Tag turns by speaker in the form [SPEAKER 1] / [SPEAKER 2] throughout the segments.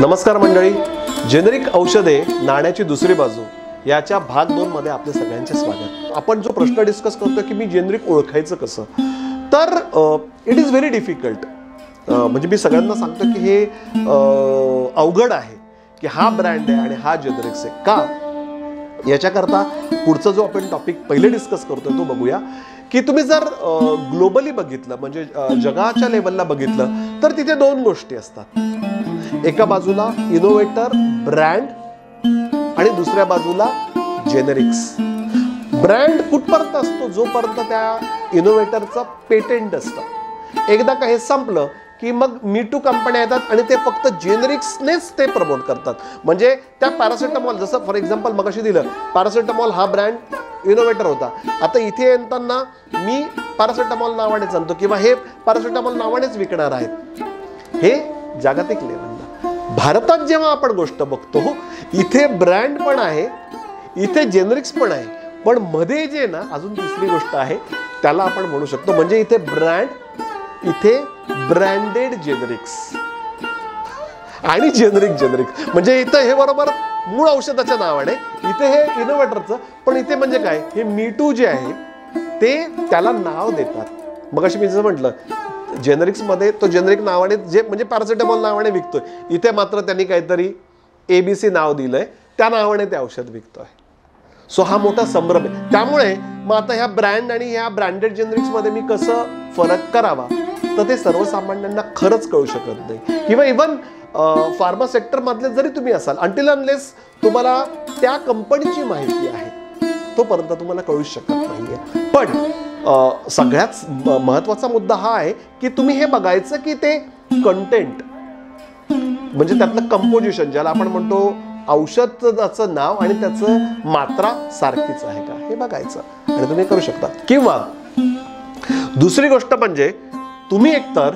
[SPEAKER 1] नमस्कार मंडळी, जेनेरिक औषधे नाण्याची दुसरी बाजू याच्या भाग 2 मध्ये आपले सगळ्यांचे स्वागत. आपण जो प्रश्न डिस्कस करतोय की मी जेनेरिक ओळखायचं कसं, तर इट इज व्हेरी डिफिकल्ट. म्हणजे मी सगळ्यांना सांगतो की हे अवघड आहे की हा ब्रँड आहे आणि हा जेनेरिक्स आहे का. याच्याकरता पुढचा जो आपण टॉपिक पहिले डिस्कस करतोय तो बघूया की तुम्ही जर ग्लोबली बघितलं, म्हणजे जगाच्या लेवलला बघितलं, तर तिथे दोन गोष्टी असतात. एका बाजूला इनोव्हेटर ब्रँड आणि दुसऱ्या बाजूला जेनेरिक्स. ब्रँड कुठपर्यंत असतो, जोपर्यंत त्या इनोव्हेटरचं पेटेंट असतं. एकदा का हे संपलं की मग मी टू कंपन्या येतात आणि ते फक्त जेनेरिक्सनेच ते प्रमोट करतात. म्हणजे त्या पॅरासिटामॉल, जसं फॉर एक्झाम्पल मगाशी दिलं, पॅरासिटामॉल हा ब्रँड इनोव्हेटर होता. आता इथे येताना मी पॅरासिटामॉल नावानेच आणतो किंवा हे पॅरासिटामॉल नावानेच विकणार आहेत. हे जागतिक लेवलला. भारतात जेव्हा आपण गोष्ट बघतो, इथे ब्रँड पण आहे, इथे जेनेरिक्स पण आहे, पण मध्ये जे ना अजून तिसरी गोष्ट आहे त्याला आपण म्हणू शकतो, म्हणजे इथे ब्रँड, इथे ब्रँडेड जेनेरिक्स आणि जेनेरिक्स. म्हणजे इथं हे बरोबर मूळ औषधाच्या नावाने, इथे हे इनोव्हेटरचं, पण इथे म्हणजे काय, हे मी टू जे आहे ते त्याला नाव देतात. मग अशी मी जसं म्हटलं, जेनेरिक्स मध्ये तो जेनेरिक नावाने, जे म्हणजे पॅरासिटामॉल नावाने विकतोय, इथे मात्र त्यांनी काहीतरी ABC नाव दिलंय, त्या नावाने ते औषध विकतोय. सो हा मोठा संभ्रम आहे. त्यामुळे मग आता ह्या ब्रँड आणि ह्या ब्रँडेड जेनेरिक्स मध्ये मी कसं फरक करावा, तर ते सर्वसामान्यांना खरंच कळू शकत नाही. किंवा इव्हन फार्मा सेक्टर मधले जरी तुम्ही असाल, अंटिल अनलेस तुम्हाला त्या कंपनीची माहिती आहे तोपर्यंत तुम्हाला कळू शकत नाहीये. पण सगळ्यात महत्वाचा मुद्दा हा आहे की तुम्ही हे बघायचं की ते कंटेंट, म्हणजे त्यातलं कंपोजिशन, ज्याला आपण म्हणतो औषधाचं नाव आणि त्याचं मात्रा सारखीच आहे का, हे बघायचं आणि तुम्ही करू शकता. किंवा दुसरी गोष्ट म्हणजे तुम्ही एकतर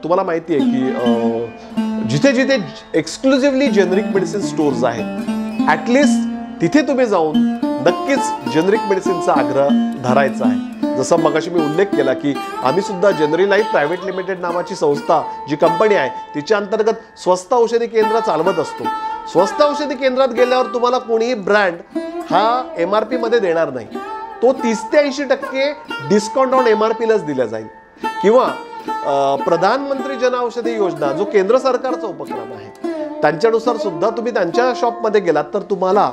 [SPEAKER 1] तुम्हाला माहिती आहे की जिथे जिथे एक्सक्लुझिव्हली जेनेरिक मेडिसिन स्टोर्स आहेत, ऍटलिस्ट तिथे तुम्ही जाऊन नक्कीच जेनेरिक मेडिसिनचा आग्रह धरायचा आहे. जसं मगाशी मी उल्लेख केला की आम्ही सुद्धा जनरल लाईफ प्रायव्हेट लिमिटेड नावाची संस्था, जी कंपनी आहे, तिच्या अंतर्गत स्वस्त औषधी केंद्र चालवत असतो. स्वस्त औषधी केंद्रात गेल्यावर तुम्हाला कोणीही ब्रँड हा MRP मध्ये देणार नाही. तो 30 ते 80% डिस्काउंट ऑन MRP लाच दिला जाईल. किंवा प्रधानमंत्री जन औषधी योजना, जो केंद्र सरकारचा उपक्रम आहे, त्यांच्यानुसार सुद्धा तुम्ही त्यांच्या शॉपमध्ये गेलात तर तुम्हाला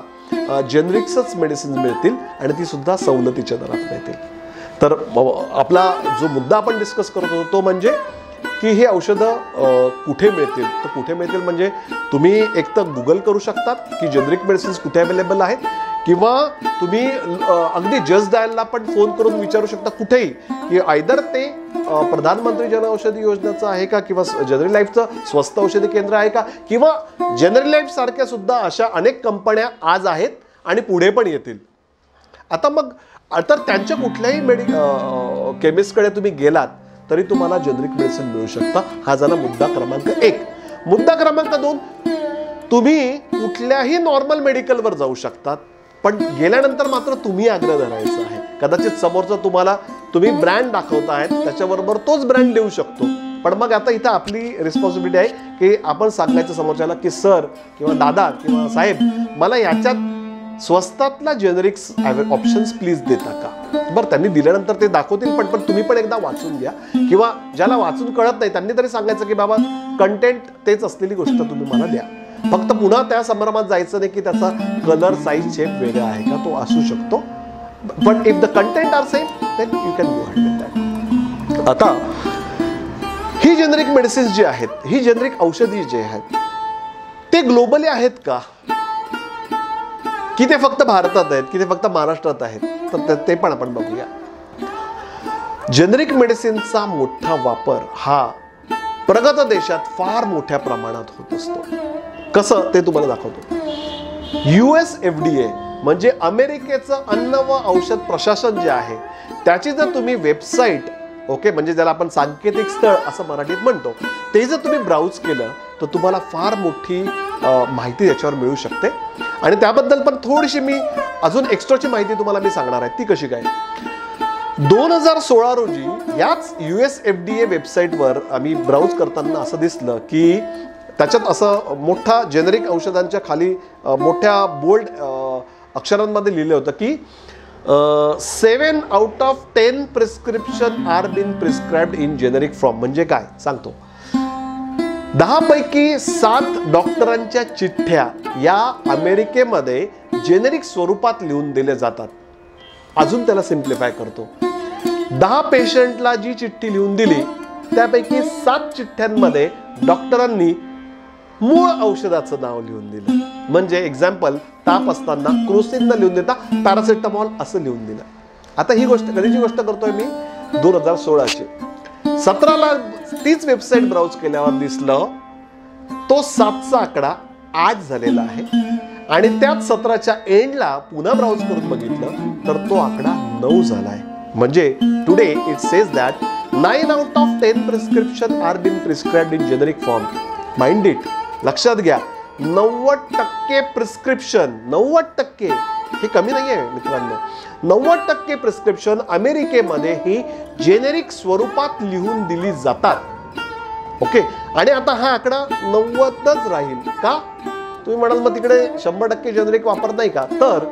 [SPEAKER 1] जेनेरिक्सच मेडिसिन मिळतील आणि ती सुद्धा सवलतीच्या दरात मिळतील. तर आपला जो मुद्दा आपण डिस्कस करत होतो तो म्हणजे की हे औषधं कुठे मिळतील. तर कुठे मिळतील म्हणजे तुम्ही एक तर गुगल करू शकतात की जेनेरिक मेडिसिन्स कुठे अवेलेबल आहेत, किंवा तुम्ही अगदी जस्ट डायलला पण फोन करून विचारू शकता कुठेही की आयदर ते प्रधानमंत्री जन औषधी योजनेचं आहे का, किंवा जनरल लाईफचं स्वस्त औषधी केंद्र आहे का, किंवा जनरल लाईफ सारख्या सुद्धा अशा अनेक कंपन्या आज आहेत आणि पुढे पण येतील. आता मग तर त्यांच्या कुठल्याही केमिस्टकडे तुम्ही गेलात तरी तुम्हाला जेनेरिक मेडिसिन मिळू शकता. हा झाला मुद्दा क्रमांक 1. मुद्दा क्रमांक 2, तुम्ही कुठल्याही नॉर्मल मेडिकलवर जाऊ शकतात, पण गेल्यानंतर मात्र तुम्ही आग्रह धरायचा आहे. कदाचित समोरचा तुम्ही ब्रँड दाखवतायत, त्याच्याबरोबर तोच ब्रँड देऊ शकतो, पण मग आता इथं आपली रिस्पॉन्सिबिलिटी आहे की आपण सांगायचं समोरच्याला की सर किंवा दादा किंवा साहेब, मला याच्यात स्वस्तातला जेनेरिक्स ऑप्शन्स प्लीज देता का. बरं, त्यांनी दिल्यानंतर ते दाखवतील, पण तुम्ही पण एकदा वाचून घ्या. किंवा ज्याला वाचून कळत नाही त्यांनी तरी सांगायचं की बाबा कंटेंट तेच असलेली गोष्ट तुम्ही मला द्या. फक्त पुन्हा त्या संभ्रमात जायचं नाही की त्याचा कलर, साईज, शेप वेगळा आहे का, तो असू शकतो. But if the content are same then you can go ahead with that. आता ही जेनेरिक मेडिसिन्स जी आहेत, ही जेनेरिक औषधी जे आहेत, ते ग्लोबली आहेत का, की ते फक्त भारतात आहेत, की ते फक्त महाराष्ट्रात आहेत, तर ते पण आपण बघूया. जेनेरिक मेडिसिनचा मोठा वापर हा प्रगत देशात फार मोठ्या प्रमाणात होत असतो. कसं ते तुम्हाला दाखवतो. US FDA म्हणजे अमेरिकेचं अन्न व औषध प्रशासन जे आहे, त्याची जर तुम्ही वेबसाईट, ओके, म्हणजे ज्याला आपण सांकेतिक स्थळ असं मराठीत म्हणतो, ते जर तुम्ही ब्राउज केलं तर तुम्हाला फार मोठी माहिती त्याच्यावर मिळू शकते. आणि त्याबद्दल पण थोडीशी मी अजून एक्स्ट्राची माहिती तुम्हाला मी सांगणार आहे. ती कशी काय, 2016 रोजी याच US FDA वेबसाईटवर आम्ही ब्राउज करताना असं दिसलं की त्याच्यात असं मोठा जेनेरिक औषधांच्या खाली मोठ्या बोल्ड अक्षरांमध्ये लिहिलं होतं की 7 out of 10 prescription are been prescribed in generic form. म्हणजे काय सांगतो, 10 पैकी 7 डॉक्टरांच्या चिठ्ठ्या या अमेरिकेमध्ये जेनेरिक स्वरूपात लिहून दिले जातात. अजून त्याला सिम्प्लिफाय करतो, 10 पेशंटला जी चिठ्ठी लिहून दिली त्यापैकी 7 चिठ्ठ्यांमध्ये डॉक्टरांनी मूळ औषधाचं नाव लिहून दिलं. म्हणजे एक्झाम्पल, ताप असताना क्रोसिन न लिहून देता पॅरासिटामॉल असं लिहून दिलं. आता ही गोष्ट कधीची गोष्ट करतोय मी, 2016ची. 17ला तीच वेबसाईट ब्राउज केल्यावर दिसलं तो 7चा आकडा 8 झालेला आहे आणि त्याच 17च्या एंडला पुन्हा ब्राउज करून बघितलं तर तो आकडा 9 झालाय. म्हणजे today it says that 9 out of 10 prescription are been prescribed in generic form. Mind it, लक्षात घ्या, 90% प्रिस्क्रिप्शन, 90% हे कमी नाही आहे मित्रांनो, 90% प्रिस्क्रिप्शन अमेरिकेमध्ये ही जेनेरिक स्वरूपात लिहून दिली जातात. ओके, आणि आता हा आकडा 90च राहील का? तुम्ही म्हणाल मग तिकडे 100% जेनेरिक वापर नाही का? तर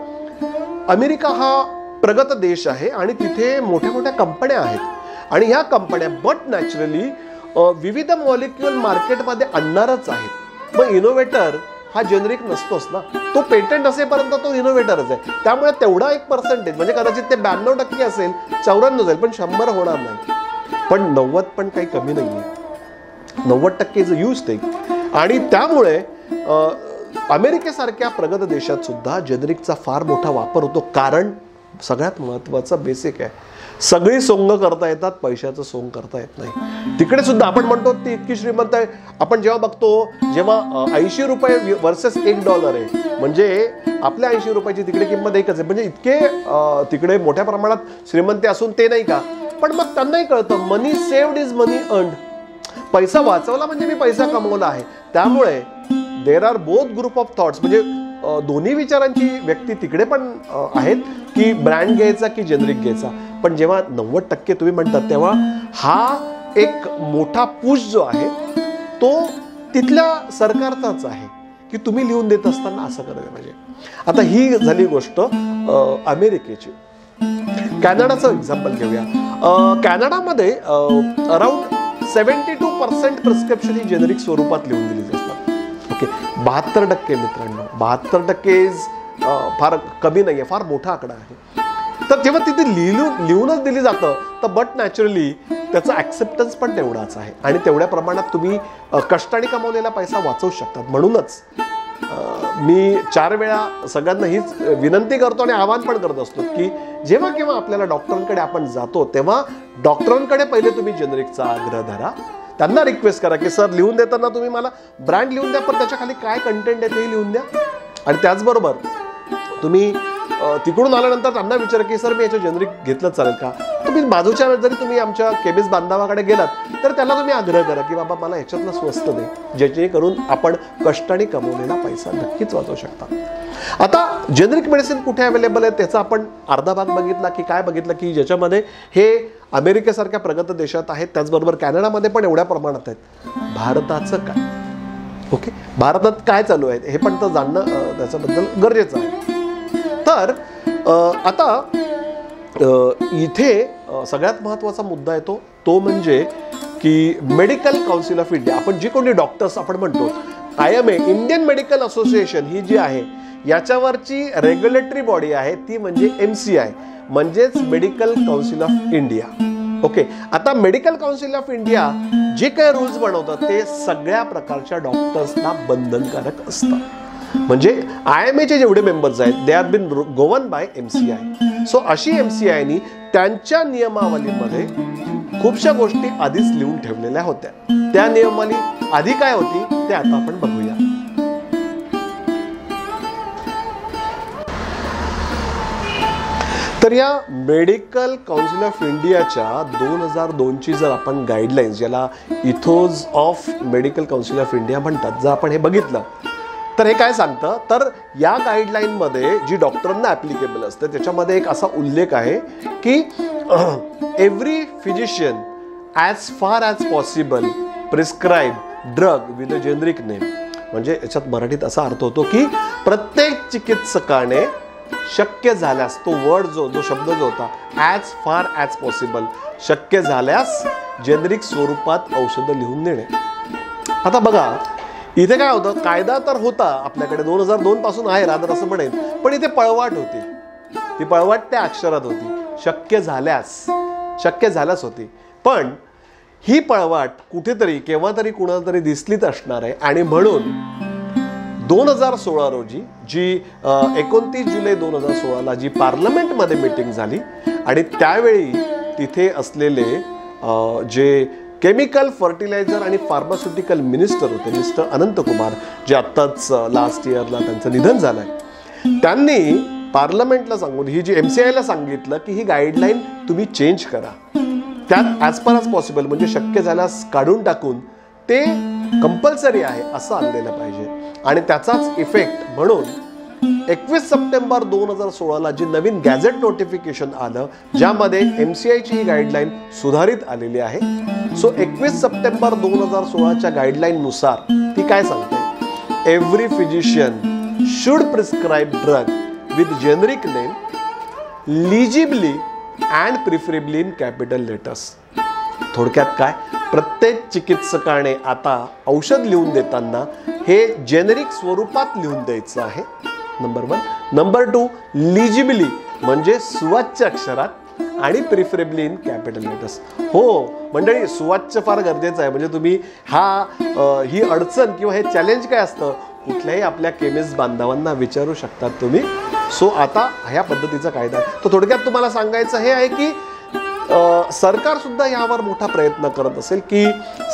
[SPEAKER 1] अमेरिका हा प्रगत देश आहे आणि तिथे मोठ्या मोठ्या कंपन्या आहेत आणि ह्या कंपन्या बट नॅचरली विविध मॉलिक्युल मार्केटमध्ये आणणारच आहेत. मग इनोव्हेटर हा जेनेरिक नसतोच ना, तो पेटंट असेपर्यंत तो इनोव्हेटरच आहे. त्यामुळे तेवढा 1% म्हणजे कदाचित ते 92% असेल, 94 जाईल, पण 100 होणार नाही. पण 90 पण काही कमी नाहीये, 90% इज अ ह्यूज थिंग. आणि त्यामुळे अमेरिकेसारख्या प्रगत देशात सुद्धा जेनेरिकचा फार मोठा वापर होतो. कारण सगळ्यात महत्वाचं बेसिक आहे, सगळी सोंग करता येतात, पैशाचं सोंग करता येत नाही. तिकडे सुद्धा आपण म्हणतो ती इतकी श्रीमंत आहे. आपण जेव्हा बघतो, जेव्हा 80 रुपये वर्सेस $1 आहे, म्हणजे आपल्या 80 रुपयाची तिकडे किंमत एकच आहे. म्हणजे इतके तिकडे मोठ्या प्रमाणात श्रीमंती असून ते नाही का, पण मग त्यांनाही कळतं मनी सेव्ड इज मनी अर्न्ड. पैसा वाचवला म्हणजे मी पैसा कमवला आहे. त्यामुळे there are both group of thoughts, म्हणजे दोन्ही विचारांची व्यक्ती तिकडे पण आहेत की ब्रँड घ्यायचा की जेनेरिक घ्यायचा. पण जेव्हा 90% तुम्ही म्हणतात तेव्हा हा एक मोठा पुश जो आहे तो तिथल्या सरकारचाच आहे की तुम्ही लिहून देत असताना असं करायला पाहिजे. आता ही झाली गोष्ट अमेरिकेची. कॅनडाचं एक्झाम्पल घेऊया. कॅनडामध्ये अराउंड 72% प्रिस्क्रिप्शन ही जेनेरिक स्वरूपात लिहून दिली असतात. ओके, 72% मित्रांनो, 72% फार कमी नाहीये, फार मोठा आकडा आहे. तर जेव्हा तिथे लिहूनच दिली जातं तर बट नॅचरली त्याचा ऍक्सेप्टन्स पण तेवढाच आहे आणि तेवढ्या प्रमाणात तुम्ही कष्टाने कमवलेला पैसा वाचवू शकतात. म्हणूनच मी 4 वेळा सगळ्यांना हीच विनंती करतो आणि आवाहन पण करत असतो की जेव्हा केव्हा आपल्याला डॉक्टरांकडे आपण जातो तेव्हा डॉक्टरांकडे पहिले तुम्ही जेनेरिकचा आग्रह धरा. त्यांना रिक्वेस्ट करा की सर लिहून देताना तुम्ही मला ब्रँड लिहून द्या, पण त्याच्या खाली काय कंटेंट आहे ते लिहून द्या. आणि त्याचबरोबर तुम्ही तिकडून आल्यानंतर त्यांना विचारा की सर मी याचं जेनेरिक घेतलं चालेल का? तुम्ही बाजूच्या जरी तुम्ही आमच्या केमिस्ट बांधवाकडे गेलात तर त्याला तुम्ही आग्रह करा की बाबा मला ह्याच्यातलं स्वस्त दे, जेणेकरून आपण कष्टाने कमवलेला पैसा नक्कीच वाचवू शकता. आता जेनेरिक मेडिसिन कुठे अवेलेबल आहे त्याचा आपण अर्धा भाग बघितला की काय बघितलं की ज्याच्यामध्ये हे अमेरिकेसारख्या प्रगत देशात आहेत, त्याचबरोबर कॅनडामध्ये पण एवढ्या प्रमाणात आहेत. भारताचं काय? ओके, भारतात काय चालू आहे हे पण तर जाणणं त्याच्याबद्दल गरजेचं आहे. तर आता इथे सगळ्यात महत्त्वाचा मुद्दा येतो तो म्हणजे की मेडिकल काउन्सिल ऑफ इंडिया. आपण जे कोणी डॉक्टर्स आपण म्हणतो, IMA इंडियन मेडिकल असोसिएशन ही जी आहे याच्यावरची रेग्युलेटरी बॉडी आहे ती म्हणजे MCI, म्हणजेच medical council of India. Okay, आता मेडिकल काउन्सिल ऑफ इंडिया जे काही रूल्स बनवतात ते सगळ्या प्रकारच्या डॉक्टर्सना बंधनकारक असतात. म्हणजे IMA चे जेवढे मेंबर्स आहेत they are been govern by MCI. So अशी MCIनी त्यांच्या नियमावलीमध्ये खूपशा गोष्टी आधीच लिहून ठेवलेल्या होत्या. त्या नियमावली आधी काय होती ते आता आपण बघूया. तर या मेडिकल काउन्सिल ऑफ इंडियाच्या 2002ची जर आपण गाईडलाईन्स, ज्याला ethos of medical council of India म्हणतात, जर आपण हे बघितलं तर हे काय सांगतं, तर या गाईडलाईनमध्ये जी डॉक्टरांना ॲप्लिकेबल असते त्याच्यामध्ये एक असा उल्लेख आहे की every physician as far as possible prescribe drug with a generic name, म्हणजे याच्यात मराठीत असा अर्थ होतो की प्रत्येक चिकित्सकाने शक्य झाल्यास, तो वर्ड जो शब्द जो होता, ॲज फार ॲज पॉसिबल, शक्य झाल्यास जेनरिक स्वरूपात औषधं लिहून देणे. आता बघा इथे काय होतं, कायदा तर होता आपल्याकडे 2002 पासून आहे रादर असं म्हणेन, पण इथे पळवाट होती. ती पळवाट त्या अक्षरात होती, शक्य झाल्यास होती. पण ही पळवाट कुठेतरी केव्हा तरी कुणाला तरी दिसलीच असणार आहे. आणि म्हणून 2016 रोजी जी 29 जुलै 2016ला जी पार्लमेंटमध्ये मीटिंग झाली आणि त्यावेळी तिथे असलेले जे केमिकल, फर्टिलायझर आणि फार्मास्युटिकल मिनिस्टर होते, मिस्टर अनंत कुमार, जे आत्ताच लास्ट इयरला त्यांचं निधन झालंय, त्यांनी पार्लमेंटला सांगून ही जी MCIला सांगितलं की ही गाईडलाईन तुम्ही चेंज करा, त्यात ॲज पर ॲज पॉसिबल म्हणजे शक्य झाल्यास काढून टाकून ते कंपल्सरी आहे असं आणलेलं पाहिजे. आणि त्याचाच इफेक्ट म्हणून 21 सप्टेंबर 2016ला जे नवीन गॅझेट नोटिफिकेशन आलं, ज्यामध्ये MCIची ही गाईडलाईन सुधारित आलेली आहे. सो 21 सप्टेंबर 2016च्या गाईडलाईन नुसार ती काय सांगते, every physician should prescribe drug with generic name legibly and preferably in capital letters. थोडक्यात काय, प्रत्येक चिकित्सकाने आता औषध लिहून देताना हे जेनेरिक स्वरूपात लिहून द्यायचं आहे, नंबर 1. नंबर 2, लिजिबली म्हणजे सुवाच्य अक्षरात आणि प्रिफरेबली इन कॅपिटल लेटर्स. हो मंडळी, सुवाच्य फार गरजेचं आहे. म्हणजे तुम्ही ही अडचण किंवा हे चॅलेंज काय असतं, कुठल्याही आपल्या केमिस्ट बांधवांना विचारू शकतात तुम्ही. सो आता ह्या पद्धतीचा कायदा आहे. तर थोडक्यात तुम्हाला सांगायचं हे आहे की सरकार सुद्धा यावर मोठा प्रयत्न करत असेल की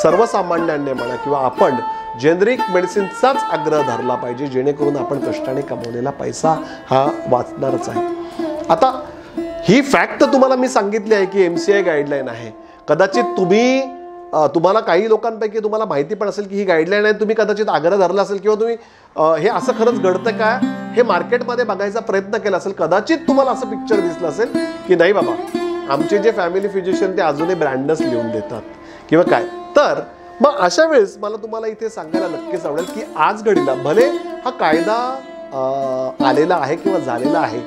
[SPEAKER 1] सर्वसामान्यांनी म्हणा किंवा आपण जेनरिक मेडिसिनचाच आग्रह धरला पाहिजे, जेणेकरून आपण कष्टाने कमवलेला पैसा हा वाचणारच आहे. आता ही फॅक्ट तुम्हाला मी सांगितली आहे की MCI गाईडलाईन आहे. कदाचित तुम्हाला काही लोकांपैकी तुम्हाला माहिती पण असेल की ही गाईडलाईन आहे, तुम्ही कदाचित आग्रह धरला असेल किंवा तुम्ही हे असं खरंच घडतं का हे मार्केटमध्ये बघायचा प्रयत्न केला असेल. कदाचित तुम्हाला असं पिक्चर दिसलं असेल की नाही बाबा, आमचे जे फॅमिली फिजिशियन ते अजूनही ब्रँडच लिहून देतात किंवा काय. तर मग अशा वेळेस मला तुम्हाला इथे सांगायला नक्कीच आवडेल की आज घडीला भले हा कायदा आलेला आहे किंवा झालेला आहे,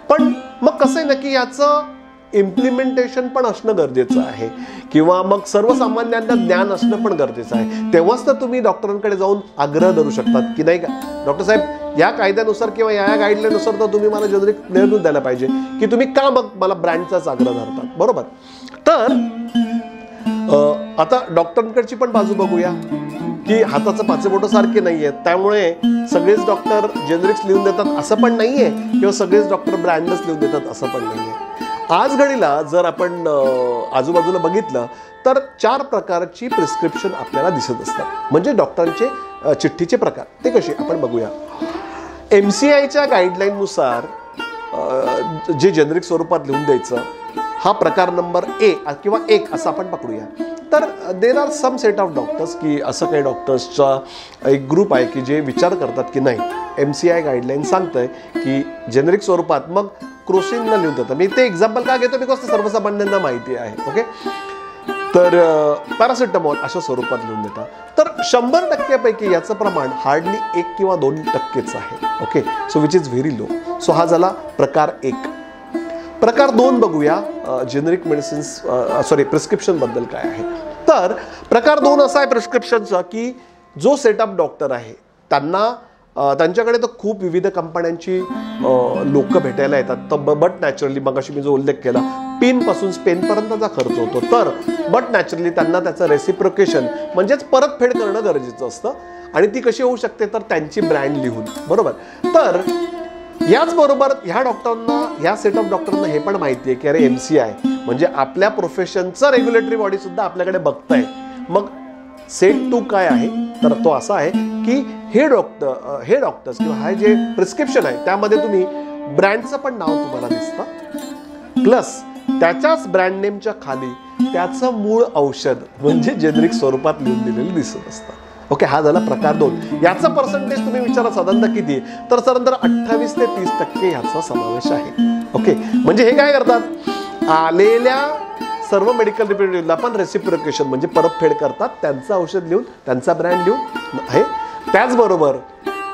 [SPEAKER 1] पण मग कसं आहे ना की याचं इम्प्लिमेंटेशन पण असणं गरजेचं आहे किंवा मग सर्वसामान्यांना ज्ञान असणं पण गरजेचं आहे. तेव्हाच तर तुम्ही डॉक्टरांकडे जाऊन आग्रह धरू शकतात की नाही का डॉक्टर साहेब, या कायद्यानुसार किंवा या गाईडलाईननुसार तर तुम्ही मला जेनरिक नेम द्यायला पाहिजे, की तुम्ही का मग मला ब्रँडचाच आग्रह धरतात, बरोबर. तर आता डॉक्टरांकडची पण बाजू बघूया की हाताचं पाचेबोटं सारखे नाहीये, त्यामुळे सगळेच डॉक्टर जेनरिक्स लिहून देतात असं पण नाहीये किंवा सगळेच डॉक्टर ब्रँडच लिहून देतात असं पण नाहीये. आज घडीला जर आपण आजूबाजूला बघितलं तर 4 प्रकारची प्रिस्क्रिप्शन आपल्याला दिसत असतात, म्हणजे डॉक्टरांचे चिठ्ठीचे प्रकार. ते कसे आपण बघूया. MCIच्या गाईडलाईननुसार जे जेनरिक स्वरूपात लिहून द्यायचं हा प्रकार नंबर A किंवा 1 असं आपण पकडूया. तर there are some set of doctors की असं काही डॉक्टर्सचा एक ग्रुप आहे की जे विचार करतात की नाही, MCI गाईडलाईन सांगतंय की जेनरिक स्वरूपात मग क्रोसिनला लिहून देतात. मी ते एक्झाम्पल का घेतो, बिकॉज ते सर्वसामान्यांना माहिती आहे. ओके, तर पॅरासिटामॉल अशा स्वरूपात लिहून देतात. तर 100% पैकी याचं प्रमाण हार्डली 1 किंवा 2% आहे. Okay, so which is very low. So हा झाला प्रकार 1. प्रकार 2 बघूया, जेनरिक मेडिसिन्स प्रिस्क्रिप्शन बद्दल काय आहे. तर प्रकार 2 असा आहे प्रिस्क्रिप्शनचा की जो सेटअप डॉक्टर आहे त्यांच्याकडे तर खूप विविध कंपन्यांची लोक भेटायला येतात. तर बट नॅचरली मगाशी मी जो उल्लेख केला, पिनपासून स्पेनपर्यंतचा खर्च होतो. तर बट नॅचरली त्यांना त्याचं रेसिप्रोकेशन म्हणजेच परतफेड करणं गरजेचं असतं. आणि ती कशी होऊ शकते, तर त्यांची ब्रँड लिहून, बरोबर. तर याचबरोबर ह्या डॉक्टरांना, ह्या सेट ऑफ डॉक्टरांना हे पण माहिती आहे की अरे MCI म्हणजे आपल्या प्रोफेशनचा रेग्युलेटरी बॉडी सुद्धा आपल्याकडे बघताय. मग सेट 2 काय आहे, तर तो असा आहे की हे डॉक्टर्स किंवा हा जे प्रिस्क्रिप्शन आहे त्यामध्ये तुम्ही ब्रँडचं पण नाव तुम्हाला दिसतं, प्लस त्याच्याच ब्रँड नेमच्या खाली त्याचं मूळ औषध म्हणजे जेनरिक स्वरूपात लिहून दिलेलं दिसत असतं. ओके, हा झाला प्रकार 2. याचा पर्सेंटेज तुम्ही विचारा साधारणतः किती, तर साधारणतः 28 ते 30% याचा समावेश आहे. ओके, म्हणजे हे काय करतात, आलेल्या सर्व मेडिकल रिप्रेझेंटेटिव्हला पण रेसिप्रोकेशन म्हणजे परतफेड करतात, त्यांचं औषध लिहून, त्यांचा ब्रँड लिहून आहे. त्याचबरोबर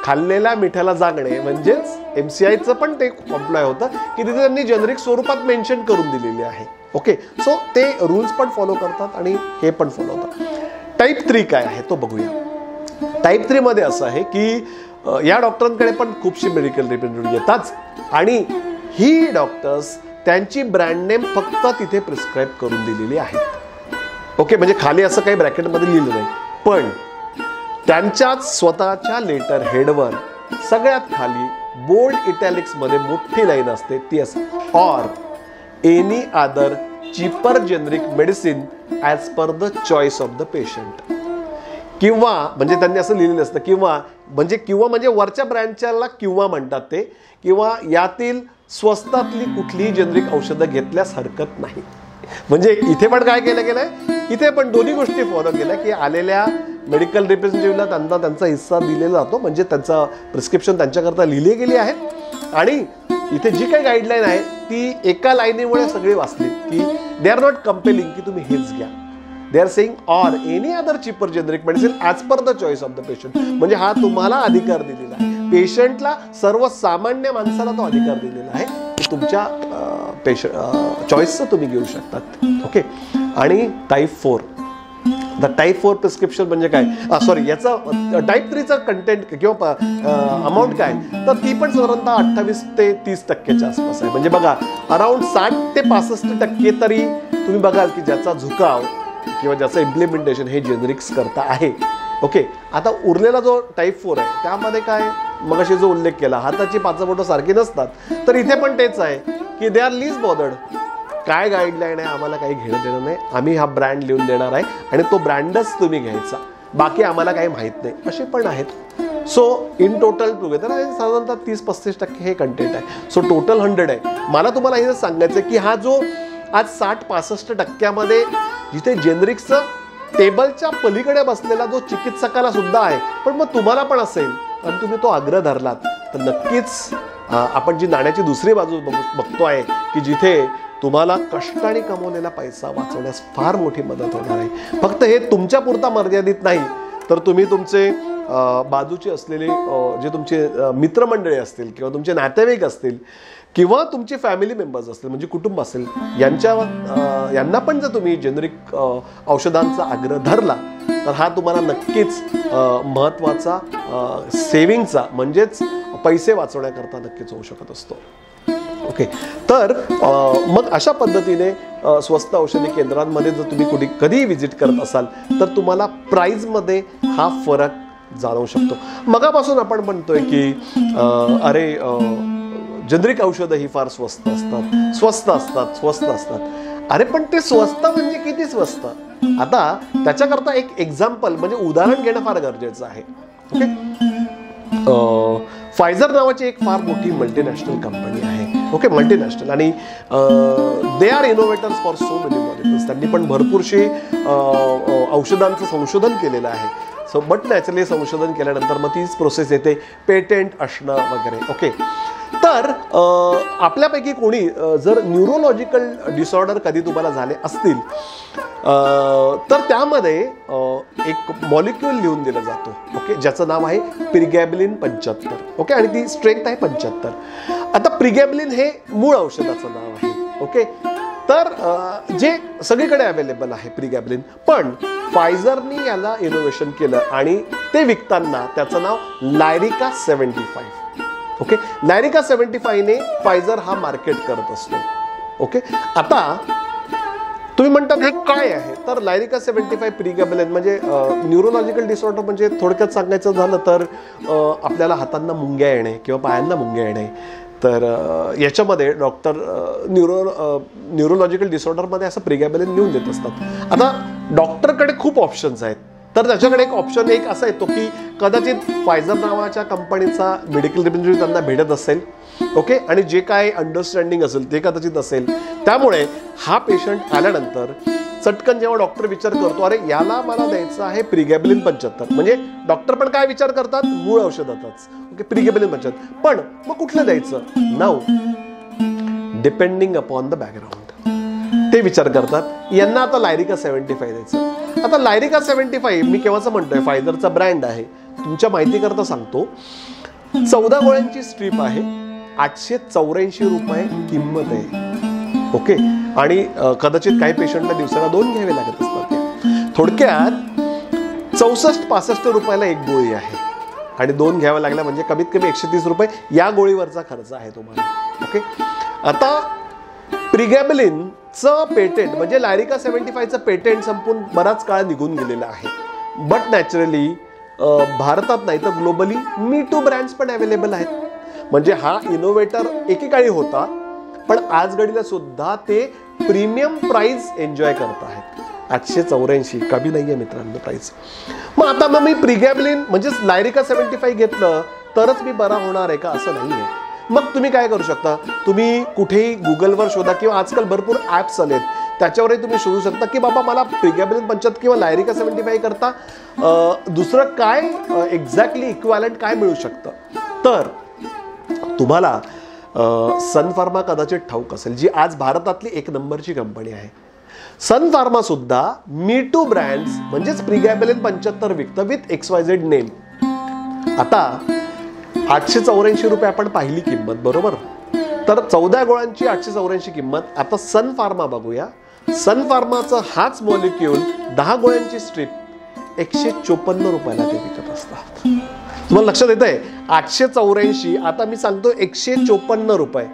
[SPEAKER 1] खाल्लेल्या मिठाला जागणे म्हणजेच MCIचं पण ते कॉम्प्लाय होतं की तिथे त्यांनी जेनरिक स्वरूपात मेन्शन करून दिलेले आहे. ओके, सो ते रूल्स पण फॉलो करतात आणि हे पण फॉलो होतं. टाईप 3 काय आहे तो बघूया. टाईप 3 मध्ये असं आहे की या डॉक्टरांकडे पण खूपशी मेडिकल रिप्रेझेंटेटिव्ह येतात आणि ही डॉक्टर्स त्यांची ब्रँड नेम फक्त तिथे प्रिस्क्राईब करून दिलेली आहेत. ओके, म्हणजे खाली असं काही ब्रॅकेटमध्ये लिहिलं नाही, पण त्यांच्याच स्वतःच्या लेटर हेडवर सगळ्यात खाली बोल्ड इटॅलिक्स मध्ये मोठी लाईन असते, ती असते or any other cheaper generic medicine as per the choice of the patient. किंवा म्हणजे त्यांनी असं लिहिलेलं असतं किंवा म्हणजे वरच्या ब्रँडच्याला किंवा म्हणतात ते, किंवा यातील स्वस्तातली कुठलीही जेनरिक औषधं घेतल्यास हरकत नाही. म्हणजे इथे पण काय केलं गेलंय, इथे पण दोन्ही गोष्टी फॉलो केल्या की आलेल्या मेडिकल रिप्रेझेंटेटिव्हला त्यांना त्यांचा हिस्सा दिलेला जातो, म्हणजे त्यांचा प्रिस्क्रिप्शन त्यांच्याकरता लिहिली गेली आहे. आणि इथे जी काही गाईडलाईन आहे ती एका लाईनीमुळे सगळी वाचली की दे आर नॉट कंपेलिंग की तुम्ही हेच घ्या. They are saying or any other cheaper generic medicine as per the choice of the patient. म्हणजे हा तुम्हाला अधिकार दिलेला आहे, पेशंटला, सर्वसामान्य माणसाला तो अधिकार दिलेला आहे की तुमच्या चॉईसचं तुम्ही घेऊ शकतात. ओके, आणि टाईप 4 द टाईप 4 प्रिस्क्रिप्शन म्हणजे काय, सॉरी याचा टाईप 3चा कंटेंट किंवा अमाऊंट काय, तर ती पण साधारणतः 28 ते 30% आसपास आहे. म्हणजे बघा अराउंड 60 ते 65% तरी तुम्ही बघाल की ज्याचा झुकाव किंवा ज्याचं इम्प्लिमेंटेशन हे जेनरिक्स करता आहे. ओके, आता उरलेला जो टाईप 4 आहे त्यामध्ये काय, मगाशी जो उल्लेख केला हाताची पाचपोटं सारखी नसतात, तर इथे पण तेच आहे की दे आर लीस्ट बॉदर्ड. काय गाईडलाईन आहे आम्हाला काही घेणं देणं नाही, आम्ही हा ब्रँड लिहून देणार आहे आणि तो ब्रँडच तुम्ही घ्यायचा, बाकी आम्हाला काही माहीत नाही, असे पण आहेत. सो इन टोटल टुगेदर साधारणतः 30-35% हे कंटेंट आहे. सो टोटल 100 आहे. मला तुम्हाला हे सांगायचं आहे की हा जो आज 60-65% जिथे जेनरिक्सचं टेबलच्या पलीकडे बसलेला जो चिकित्सकाला सुद्धा आहे, पण मग तुम्हाला पण असेल आणि तुम्ही तो आग्रह धरलात तर नक्कीच आपण जी नाण्याची दुसरी बाजू बघतो आहे की जिथे तुम्हाला कष्टाने कमवलेला पैसा वाचवण्यास फार मोठी मदत होणार आहे. फक्त हे तुमच्या पुरता मर्यादित नाही, तर तुम्ही तुमचे बाजूचे असलेले जे तुमचे मित्रमंडळी असतील किंवा तुमचे नातेवाईक असतील किंवा तुमचे फॅमिली मेंबर्स असतील म्हणजे कुटुंब असेल यांना पण जर तुम्ही जेनरिक औषधांचा आग्रह धरला तर हा तुम्हाला नक्कीच महत्त्वाचा सेविंगचा म्हणजेच पैसे वाचवण्याकरता नक्कीच होऊ शकत असतो. ओके, तर मग अशा पद्धतीने स्वस्त औषधी केंद्रांमध्ये जर तुम्ही कधीही व्हिजिट करत असाल तर तुम्हाला प्राईजमध्ये हा फरक जाणवू शकतो. मगापासून आपण म्हणतोय की अरे जेनरिक औषधं ही फार स्वस्त असतात. अरे पण ते स्वस्त म्हणजे किती स्वस्त? आता त्याच्याकरता एक एक्झाम्पल म्हणजे उदाहरण घेणं फार गरजेचं आहे. ओके, फायझर नावाची एक फार मोठी मल्टीनॅशनल कंपनी आहे. ओके, मल्टीनॅशनल, आणि they are innovators for so many molecules. त्यांनी पण भरपूरशी औषधांचं संशोधन केलेलं आहे. सो बट नॅचरली संशोधन केल्यानंतर मग तीच प्रोसेस येते पेटेंट असणं वगैरे. ओके, तर आपल्यापैकी कोणी जर न्यूरोलॉजिकल डिसऑर्डर कधी तुम्हाला झाले असतील तर त्यामध्ये एक मॉलिक्यूल लिहून दिलं जातो. ओके, ज्याचं नाव आहे प्रिगॅबलिन 75. ओके, आणि ती स्ट्रेंथ आहे 75. आता प्रिगॅबलिन हे मूळ औषधाचं नाव आहे. ओके, तर जे सगळीकडे अवेलेबल आहे प्रिगॅबलिन, पण फायझरनी याला इनोव्हेशन केलं आणि ते विकताना त्याचं नाव लायरिका 75. ओके, लायरिका 75 ने फायझर हा मार्केट करत असतो. ओके, आता तुम्ही म्हणतात हे काय आहे, तर लायरिका 75 प्रिगॅबलिन म्हणजे न्यूरोलॉजिकल डिसऑर्डर म्हणजे थोडक्यात सांगायचं झालं तर आपल्याला हातांना मुंग्या येणे किंवा पायांना मुंग्या येणे. तर याच्यामध्ये डॉक्टर न्यूरोलॉजिकल डिसऑर्डरमध्ये असं प्रिगॅबलिन लिहून देत असतात. आता डॉक्टरकडे खूप ऑप्शन्स आहेत, तर त्याच्याकडे एक ऑप्शन एक असा येतो की कदाचित फायझर नावाच्या कंपनीचा मेडिकल रिप्रेझेंटेटिव्ह त्यांना भेटत असेल. ओके, आणि जे काय अंडरस्टँडिंग असेल ते कदाचित असेल. त्यामुळे हा पेशंट आल्यानंतर चटकन जेव्हा डॉक्टर विचार करतो अरे याला मला द्यायचं आहे प्रिगॅबलिन 75, म्हणजे डॉक्टर पण काय विचार करतात मूळ औषधातच. ओके, प्रिगॅबलिन 75, पण मग कुठलं द्यायचं? नाव डिपेंडिंग अपॉन द बॅकग्राऊंड. ते विचार करतात यांना आता लायरिका 75 द्यायचं. आता लायरिका 75 मी केव्हाच म्हणतोय, फायझरचा ब्रँड आहे. तुमच्या माहिती करता सांगतो, 14 गोळ्यांची स्ट्रीप आहे, 884 रुपये किंमत आहे. ओके, आणि कदाचित काही पेशंटला दिवसाला 2 घ्यावे लागत असतात. थोडक्यात 64-65 रुपयाला एक गोळी आहे आणि 2 घ्याव्या लागल्या म्हणजे कमीत कमी 130 रुपये या गोळीवरचा खर्च आहे तुम्हाला. ओके, आता प्रिगॅबलिनचं पेटेंट म्हणजे लायरिका 75चं पेटेंट संपून बराच काळ निघून गेलेला आहे. बट नॅचरली भारतात नाही तर ग्लोबली मी टू ब्रँड्स पण अवेलेबल आहेत. म्हणजे हा इनोव्हेटर एकेकाळी होता, पण आज घडीला सुद्धा ते प्रीमियम प्राइस एन्जॉय करत आहेत. 884 कमी नाहीये मित्रांनो प्राइस. मग आता मी प्रिगॅबलिन म्हणजेच लायरिका 75 घेतलं तरच मी बरा होणार आहे का, असं नाहीये. मग तुम्ही काय करू शकता, तुम्ही कुठेही गुगलवर शोधा किंवा आजकाल भरपूर ॲप्स आलेत त्याच्यावरही तुम्ही शोधू शकता की बाबा मला प्रिगॅबलिन 75 किंवा लायरिका 75 करता दुसरं काय एक्झॅक्टली इक्विव्हॅलंट काय मिळू शकतं. तर तुम्हाला सन फार्मा कदाचित ठाऊक असेल, जी आज भारतातली 1 नंबरची कंपनी आहे. सन फार्मा सुद्धा मी टू ब्रँड्स म्हणजेच प्रिगॅबलिन 75 विकतं विथ XYZ नेम. आता 884 रुपये आपण पाहिली किंमत, बरोबर. तर 14 गोळ्यांची 884 किंमत. आता सन फार्मा बघूया. सन फार्माचं हाच मॉलिक्यूल 10 गोळ्यांची स्ट्रीप 154 रुपयाला ते विकत असतात. तुम्हाला लक्षात येत आहे, 884 आता मी सांगतो 154 रुपये.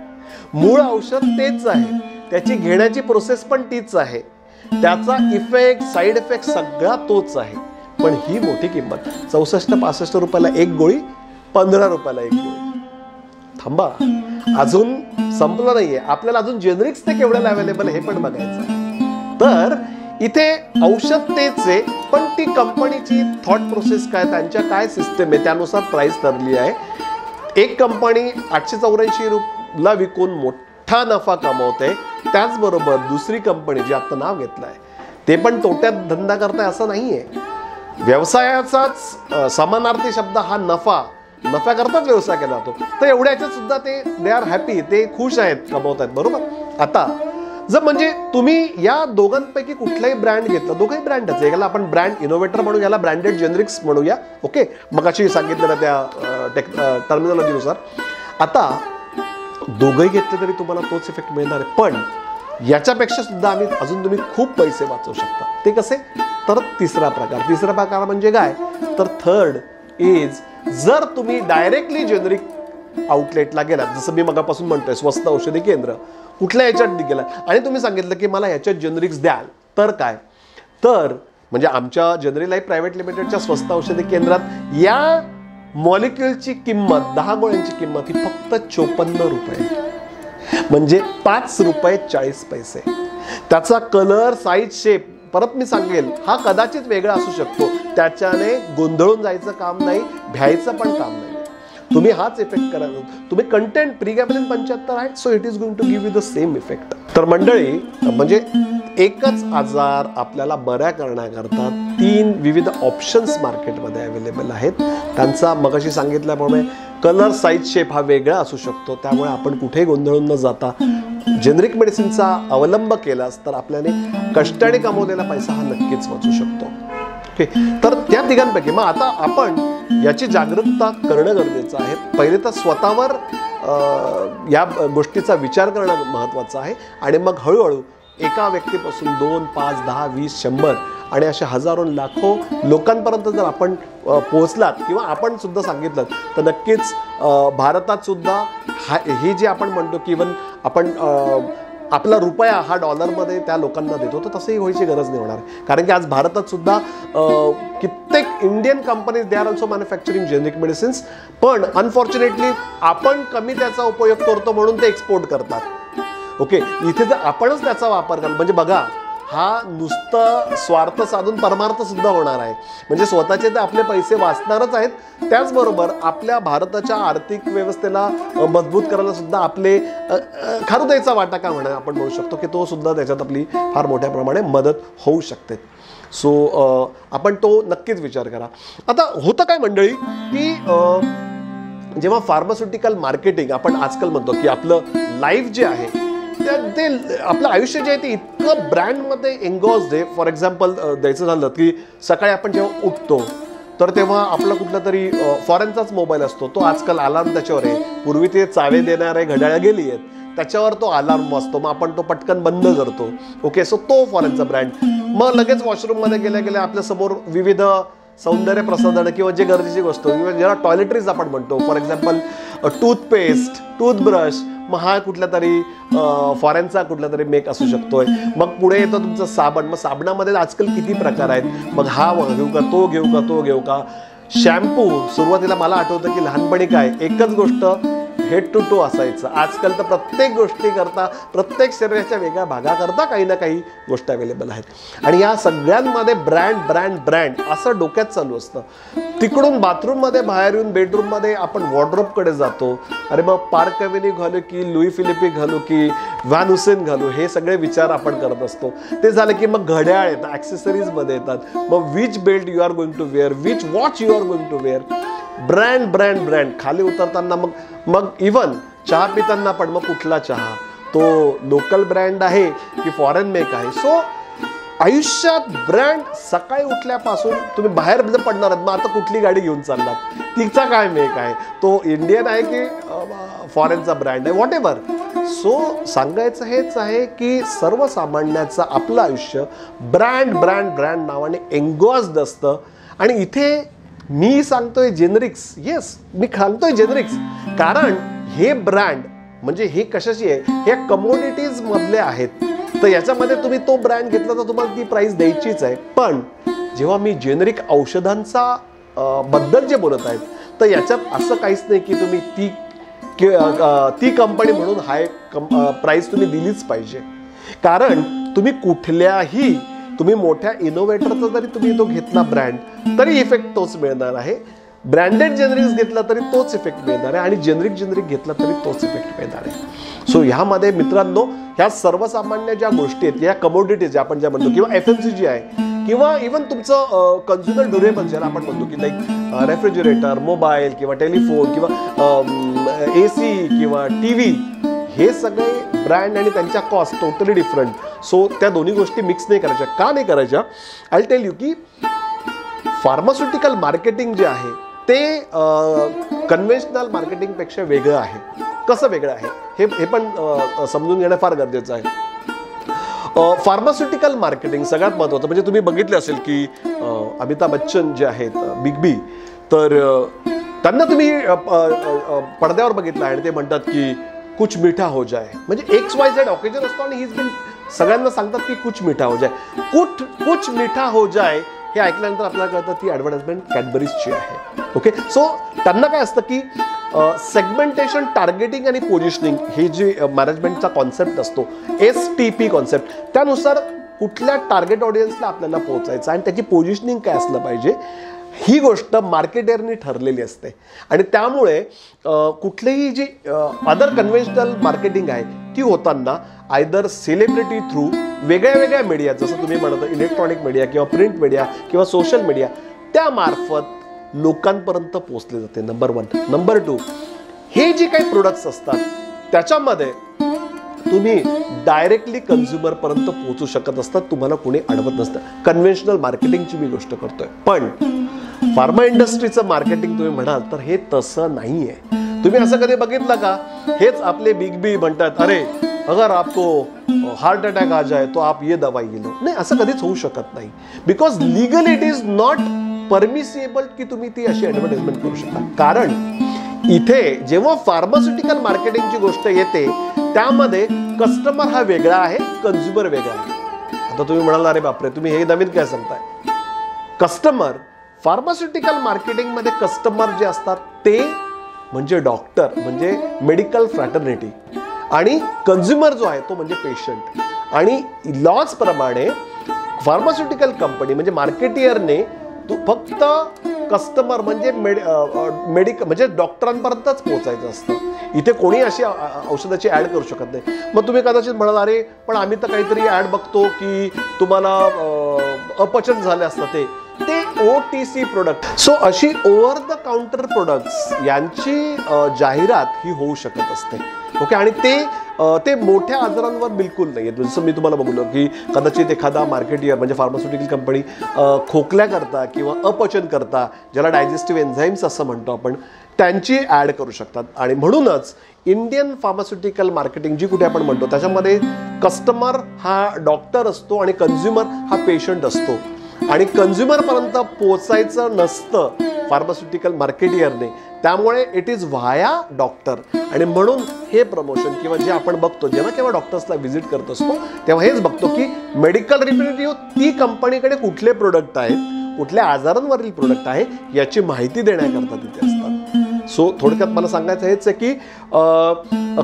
[SPEAKER 1] मूळ औषध तेच आहे, त्याची घेण्याची प्रोसेस पण तीच आहे, त्याचा इफेक्ट साईड इफेक्ट सगळा तोच आहे. पण ही मोठी किंमत 64-65 रुपयाला एक गोळी, 15 रुपयाला एक गोळी. थांबा, अजून संपलं नाहीये, आपल्याला अजून जेनरिक्स ते केवढ्याला अवेलेबल हे पण बघायचं आहे. तर इथे औषध तेच आहे, पण ती कंपनीची थॉट प्रोसेस काय, त्यांच्या काय सिस्टम आहे त्यानुसार प्राइस ठरली आहे. एक कंपनी 884 ला विकून मोठा नफा कमवते, त्याचबरोबर दुसरी कंपनी जी आता नाव घेतलंय ते पण तोट्यात धंदा करताय असं नाहीये. व्यवसायाचाच समानार्थी शब्द हा नफा, नफ्याकरताच व्यवसाय केला जातो. तर एवढ्याच्यात सुद्धा दे आर हॅपी, ते खुश आहेत, कमवत आहेत, बरोबर. आता जर म्हणजे तुम्ही या दोघांपैकी कुठलाही ब्रँड घेतला, दोघंही ब्रँडच, याला आपण ब्रँड इनोव्हेटर म्हणू, याला ब्रँडेड जेनरिक्स म्हणूया. ओके, मग अशी सांगितलं ना त्या टर्मिनॉलॉजीनुसार. आता दोघंही घेतले तरी तुम्हाला तोच इफेक्ट मिळणार आहे, पण याच्यापेक्षा सुद्धा अजून तुम्ही खूप पैसे वाचवू शकता. ते कसे, तर तिसरा प्रकार म्हणजे काय, तर थर्ड इज जर तुम्ही डायरेक्टली जेनरिक आउटलेटला गेलात, जसं मी मगापासून म्हणतोय स्वस्त औषधी केंद्र कुठल्या याच्यात गेला आणि तुम्ही सांगितलं की मला याच्यात जेनरिक्स द्याल, तर काय, तर म्हणजे आमच्या जनरल लाईफ प्रायव्हेट लिमिटेडच्या स्वस्त औषधी केंद्रात या मॉलिक्युलची किंमत 10 गोळ्यांची किंमत ही फक्त 54 रुपये, म्हणजे 5 रुपये 40 पैसे. त्याचा कलर, साईज, शेप परत मी सांगेल हा कदाचित वेगळा असू शकतो, त्याच्याने गोंधळून जायचं काम नाही, भ्यायचं पण काम नाही. तुम्ही हाच इफेक्ट करायचा. तुम्ही कंटेंट प्रिगॅबलिन 75 आहे, so it is going to give you the same effect. तर मंडळी, म्हणजे एकच आजार आपल्याला बऱ्या करण्याकरता 3 विविध ऑप्शन्स मार्केटमध्ये अवेलेबल आहेत. त्यांचा मगाशी सांगितल्याप्रमाणे कलर, साईज, शेप हा वेगळा असू शकतो. त्यामुळे आपण कुठेही गोंधळून न जाता जेनरिक मेडिसिनचा अवलंब केलास तर आपल्याने कष्टाने कमवलेला पैसा हा नक्कीच वाचू शकतो. ओके, तर त्या तिघांपैकी मग आता आपण याची जागरूकता करणं गरजेचं आहे. पहिले तर स्वतःवर या गोष्टीचा विचार करणं महत्त्वाचं आहे आणि मग हळूहळू एका व्यक्तीपासून 2, 5, 10, 20, 100 आणि अशा हजारो लाखो लोकांपर्यंत जर आपण पोहोचलात किंवा आपण सुद्धा सांगितलं तर नक्कीच भारतात सुद्धा हे जे आपण म्हणतो की इव्हन आपण आपला रुपया हा डॉलरमध्ये त्या लोकांना देतो, तर तसंही व्हायची गरज नाही होणार. कारण की आज भारतात सुद्धा कित्येक Indian companies they are also manufacturing generic medicines, पण अनफॉर्च्युनेटली आपण कमी त्याचा उपयोग करतो म्हणून ते एक्सपोर्ट करतात. ओके, इथे जर आपणच त्याचा वापर कराल म्हणजे बघा, हा नुसतं स्वार्थ साधून परमार्थ सुद्धा होणार आहे. म्हणजे स्वतःचे ते आपले पैसे वाचणारच आहेत, त्याचबरोबर आपल्या भारताच्या आर्थिक व्यवस्थेला मजबूत करायला सुद्धा आपले खारुताईचा वाटा का म्हणा आपण म्हणू शकतो की तो सुद्धा त्याच्यात आपली फार मोठ्या प्रमाणे मदत होऊ शकते. सो आपण तो नक्कीच विचार करा. आता होतं काय मंडळी की जेव्हा फार्मास्युटिकल मार्केटिंग आपण आजकाल म्हणतो की आपलं लाईफ जे आहे ते आपलं आयुष्य जे आहे ते इतकं ब्रँडमध्ये एन्गॉज्ड आहे. फॉर एक्झाम्पल द्यायचं झालं की सकाळी आपण जेव्हा उठतो तर तेव्हा आपला कुठला तरी फॉरेनचाच मोबाईल असतो, तो आजकाल अलार्म त्याच्यावर आहे. पूर्वी ते चावे देणारे घड्याळं गेली आहेत, त्याच्यावर तो अलार्म वाजतो, मग आपण तो पटकन बंद करतो. ओके, सो तो फॉरेनचा ब्रँड. मग लगेच वॉशरूममध्ये गेल्या गेल्या आपल्या समोर विविध सौंदर्य प्रसाधनं किंवा जे गरजेची गोष्ट किंवा ज्याला टॉयलेटरीज आपण म्हणतो, फॉर एक्झाम्पल टूथपेस्ट, टूथब्रश, मग हा कुठला तरी फॉरेनचा कुठला तरी मेक असू शकतोय. मग पुढे येतो तुमचं साबण. मग साबणामध्ये आजकाल किती प्रकार आहेत. मग हा घेऊ का, तो घेऊ का, तो घेऊ का. शॅम्पू सुरुवातीला मला आठवतं की लहानपणी काय एकच गोष्ट हेड टू टो असायचं. आजकाल तर प्रत्येक गोष्टी करता, प्रत्येक शरीराच्या वेगळ्या भागाकरता काही ना काही गोष्टी अवेलेबल आहेत. आणि या सगळ्यांमध्ये ब्रँड ब्रँड ब्रँड असं डोक्यात चालू असतं. तिकडून बाथरूममध्ये बाहेर येऊन बेडरूममध्ये आपण वॉर्डरोबकडे जातो. अरे मग पार्क एव्हेन्यू घालू की लुई फिलिपी घालू की व्हॅन हुसेन घालू, हे सगळे विचार आपण करत असतो. ते झालं की मग घड्याळ येतात, ॲक्सेसरीजमध्ये येतात. मग which belt you are going to wear, which watch you are going to wear. Brand brand brand. खाली उतरताना मग इवन चहा पिताना पण मग कुठला चहा, तो लोकल ब्रँड आहे की फॉरेन मेक आहे. सो आयुष्यात ब्रँड. सकाळी उठल्यापासून तुम्ही बाहेर जर पडणार आहात, मग आता कुठली गाडी घेऊन चाललात, तिचा काय मेक आहे, तो इंडियन आहे की फॉरेनचा ब्रँड आहे, व्हॉट एव्हर. सो सांगायचं हेच आहे की सर्वसामान्याचं आपलं आयुष्य ब्रँड ब्रँड ब्रँड नावाने एन्गॉज्ड असतं. आणि इथे मी सांगतोय जेनरिक्स. येस, मी सांगतोय जेनरिक्स कारण हे ब्रँड म्हणजे हे कशाची आहे, हे कमोडिटीज मधले आहेत. तर याच्यामध्ये तुम्ही तो ब्रँड घेतला तर तुम्हाला ती प्राइस द्यायचीच आहे. पण जेव्हा मी जेनरिक औषधांचा बद्दल जे बोलत आहेत, तर याच्यात असं काहीच नाही की तुम्ही ती कंपनी म्हणून हाय प्राइस तुम्ही दिलीच पाहिजे. कारण तुम्ही कुठल्याही तुम्ही मोठ्या इनोव्हेटरचा जरी तुम्ही तो घेतला ब्रँड, तरी इफेक्ट तोच मिळणार आहे. ब्रँडेड जेनरिक्स घेतला तरी तोच इफेक्ट मिळणार आहे आणि जेनरिक घेतला तरी तोच इफेक्ट मिळणार आहे. सो ह्यामध्ये मित्रांनो, ह्या सर्वसामान्य ज्या गोष्टी आहेत, या कमोडिटीज आपण ज्या म्हणतो किंवा FMCG आहे किंवा इव्हन तुमचं कन्झ्युमर ड्युरेबल ज्याला आपण म्हणतो की लाईक रेफ्रिजरेटर, मोबाईल किंवा टेलिफोन किंवा AC किंवा TV, हे सगळे ब्रँड आणि त्यांच्या कॉस्ट टोटली डिफरंट. सो त्या दोन्ही गोष्टी मिक्स नाही करायच्या. का नाही करायच्या? आय टेल यू की फार्मास्युटिकल मार्केटिंग जे आहे ते कन्व्हेन्शनल मार्केटिंगपेक्षा वेगळं आहे. कसं वेगळं आहे हे पण समजून घेणं फार गरजेचं आहे. फार्मास्युटिकल मार्केटिंग सगळ्यात महत्त्वाचं म्हणजे तुम्ही बघितले असेल की अमिताभ बच्चन जे आहेत बिग बी, तर त्यांना तुम्ही पडद्यावर बघितलं आणि ते म्हणतात की कुछ मीठा हो जाए. म्हणजे XYZ ऑकेजन असतो आणि हीच बिन सगळ्यांना सांगतात की कुछ मीठा हो जाए. कुछ मीठा हो जाए हे ऐकल्यानंतर आपल्याला कळतं ती ॲडव्हर्टाइजमेंट कॅडबरीजची आहे. ओके, सो त्यांना काय असतं की सेगमेंटेशन, टार्गेटिंग आणि पोझिशनिंग हे जे मॅनेजमेंटचा कॉन्सेप्ट असतो, STP कॉन्सेप्ट, त्यानुसार कुठल्या टार्गेट ऑडियन्सला आपल्याला पोहोचायचं आणि त्याची पोझिशनिंग काय असलं पाहिजे, ही गोष्ट मार्केटरनी ठरलेली असते. आणि त्यामुळे कुठलीही जी अदर कन्व्हेन्शनल मार्केटिंग आहे ती होताना आयदर सेलिब्रिटी थ्रू वेगळ्या वेगळ्या मीडिया, जसं तुम्ही म्हणता इलेक्ट्रॉनिक मीडिया किंवा प्रिंट मीडिया किंवा सोशल मीडिया, त्यामार्फत लोकांपर्यंत पोहोचले जाते. नंबर 1. नंबर 2, हे जे काही प्रोडक्ट्स असतात त्याच्यामध्ये तुम्ही डायरेक्टली कन्झ्युमर पर्यंत पोहोचू शकत असतात, तुम्हाला कोणी अडवत नसतं. कन्व्हेन्शनल मार्केटिंगची मी गोष्ट करतोय. पण फार्मा इंडस्ट्रीचं मार्केटिंग तुम्ही म्हणाल तर हे तसं नाहीये. तुम्ही असं कधी बघितलं का? हेच आपले बिग बी म्हणतात, अरे अगर आपको हार्ट अटॅक आ जाए तो आप ये दवाई लो. नाही, असं कधीच होऊ शकत नाही. Because legal it is not permissible की तुम्ही ती अशी ॲडव्हर्टाइजमेंट करू शकता. कारण इथे जेव्हा फार्मास्युटिकल मार्केटिंगची गोष्ट येते त्यामध्ये कस्टमर हा वेगळा आहे, कन्झ्युमर वेगळा आहे. आता तुम्ही म्हणाल अरे बापरे, तुम्ही हे नवीन काय सांगताय. कस्टमर फार्मास्युटिकल मार्केटिंगमध्ये कस्टमर जे असतात ते म्हणजे डॉक्टर, म्हणजे मेडिकल फ्रॅटर्निटी, आणि कन्झ्युमर जो आहे तो म्हणजे पेशंट. आणि लॉज प्रमाणे फार्मास्युटिकल कंपनी म्हणजे मार्केटियरने फक्त कस्टमर म्हणजे म्हणजे डॉक्टरांपर्यंतच पोहोचायचं असतं. इथे कोणी अशी औषधाची ॲड करू शकत नाही. मग तुम्ही कदाचित म्हणाल अरे पण आम्ही तर काहीतरी ॲड बघतो की तुम्हाला अपचन झाले असतं. ते OTC प्रोडक्ट. सो अशी ओव्हर द काउंटर प्रोडक्ट्स यांची जाहिरात ही होऊ शकत असते. ओके, आणि ते मोठ्या आजारांवर बिलकुल नाही आहे. जसं मी तुम्हाला बघलो की कदाचित एखादा मार्केटियर म्हणजे फार्मास्युटिकल कंपनी खोकल्याकरता किंवा अपचन करता, ज्याला डायजेस्टिव्ह एन्झाईम्स असं म्हणतो आपण, त्यांची ॲड करू शकतात. आणि म्हणूनच इंडियन फार्मास्युटिकल मार्केटिंग जी कुठे आपण म्हणतो त्याच्यामध्ये कस्टमर हा डॉक्टर असतो आणि कन्झ्युमर हा पेशंट असतो. आणि कन्झ्युमरपर्यंत पोचायचं नसतं फार्मास्युटिकल मार्केटियरने, त्यामुळे इट इज व्हाया डॉक्टर. आणि म्हणून हे प्रमोशन किंवा जे आपण बघतो जेव्हा केव्हा डॉक्टर्सला व्हिजिट करत असतो तेव्हा हेच बघतो की मेडिकल रिप्रेझेंटेटिव्ह ती कंपनीकडे कुठले प्रोडक्ट आहेत, कुठल्या आजारांवरील प्रोडक्ट आहे याची माहिती देण्याकरता तिथे असतात. सो थोडक्यात मला सांगायचं हेच आहे की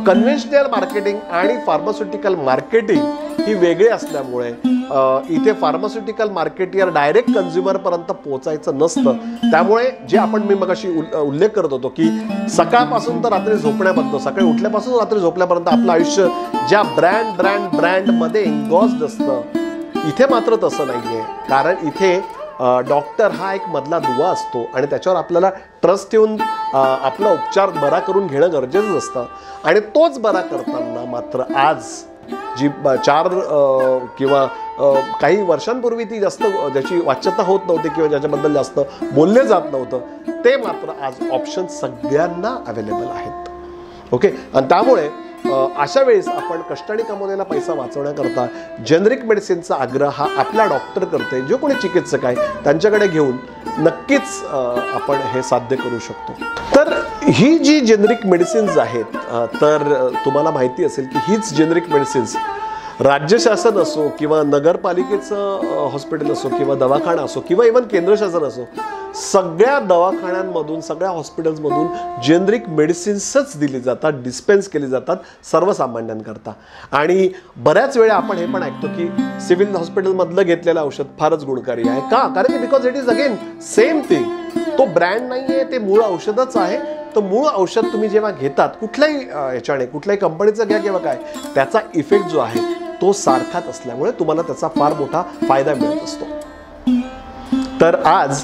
[SPEAKER 1] कन्व्हेन्शनल मार्केटिंग आणि फार्मास्युटिकल मार्केटिंग ही वेगळी असल्यामुळे इथे फार्मास्युटिकल मार्केटियर डायरेक्ट कन्झ्युमरपर्यंत पोहोचायचं नसतं. त्यामुळे जे आपण मी मगाशी उल्लेख करत होतो की सकाळपासून तर रात्री झोपण्यापर्यंत, सकाळी उठल्यापासून रात्री झोपल्यापर्यंत आपलं आयुष्य ज्या ब्रँडमध्ये एन्गॉज्ड असतं, इथे मात्र तसं नाही आहे. कारण इथे डॉक्टर हा एक मधला दुवा असतो आणि त्याच्यावर आपल्याला ट्रस्ट ठेवून आपला उपचार बरा करून घेणं गरजेचं असतं. आणि तोच बरा करताना मात्र आज जी 4 किंवा काही वर्षांपूर्वी ती जास्त ज्याची वाच्यता होत नव्हती किंवा ज्याच्याबद्दल जास्त बोलले जात नव्हतं, ते मात्र आज ऑप्शन सगळ्यांना अवेलेबल आहेत. ओके, आणि त्यामुळे अशा वेळेस आपण कष्टाने कमवलेला पैसा वाचवण्याकरता जेनरिक मेडिसिनचा आग्रह हा आपला डॉक्टर करते, जो कोणी चिकित्सक आहे त्यांच्याकडे घेऊन नक्कीच आपण हे साध्य करू शकतो. तर ही जी जेनरिक मेडिसिन्स आहेत, तर तुम्हाला माहिती असेल की हीच जेनरिक मेडिसिन्स राज्य शासन असो किंवा नगरपालिकेचं हॉस्पिटल असो किंवा दवाखाना असो किंवा इव्हन केंद्र शासन असो, सगळ्या दवाखान्यांमधून सगळ्या हॉस्पिटल्समधून जेनरिक मेडिसिन्सच दिली जातात, डिस्पेन्स केली जातात सर्वसामान्यांकरता. आणि बऱ्याच वेळा आपण हे पण ऐकतो की सिव्हिल हॉस्पिटलमधलं घेतलेलं औषध फारच गुणकारी आहे. का? कारण की because it is again same thing. तो ब्रँड नाही आहे, ते मूळ औषधच आहे. तर मूळ औषध तुम्ही जेव्हा घेतात कुठल्याही ह्याच्याने, कुठल्याही कंपनीचं घ्या किंवा काय, त्याचा इफेक्ट जो आहे तो सारखाच असल्यामुळे तुम्हाला त्याचा फार मोठा फायदा मिळत असतो. तर आज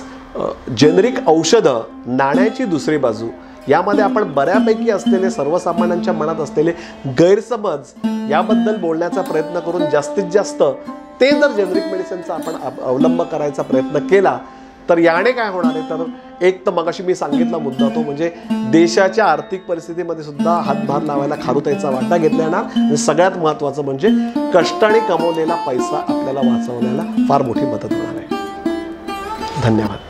[SPEAKER 1] जेनरिक औषधं नाण्याची दुसरी बाजू यामध्ये आपण बऱ्यापैकी असलेले सर्वसामान्यांच्या मनात असलेले गैरसमज याबद्दल बोलण्याचा प्रयत्न करून जास्तीत जास्त ते जर जेनरिक मेडिसिनचा आपण अवलंब करायचा प्रयत्न केला तर याने काय होणार आहे, तर एक तर मगाशी मी सांगितला मुद्दा तो म्हणजे देशाच्या आर्थिक परिस्थितीमध्ये सुद्धा हातभार लावायला खारुताईचा वाटा घेतला येणार. आणि सगळ्यात महत्त्वाचं म्हणजे कष्टाने कमवलेला पैसा आपल्याला वाचवण्याला फार मोठी मदत होणार आहे. धन्यवाद.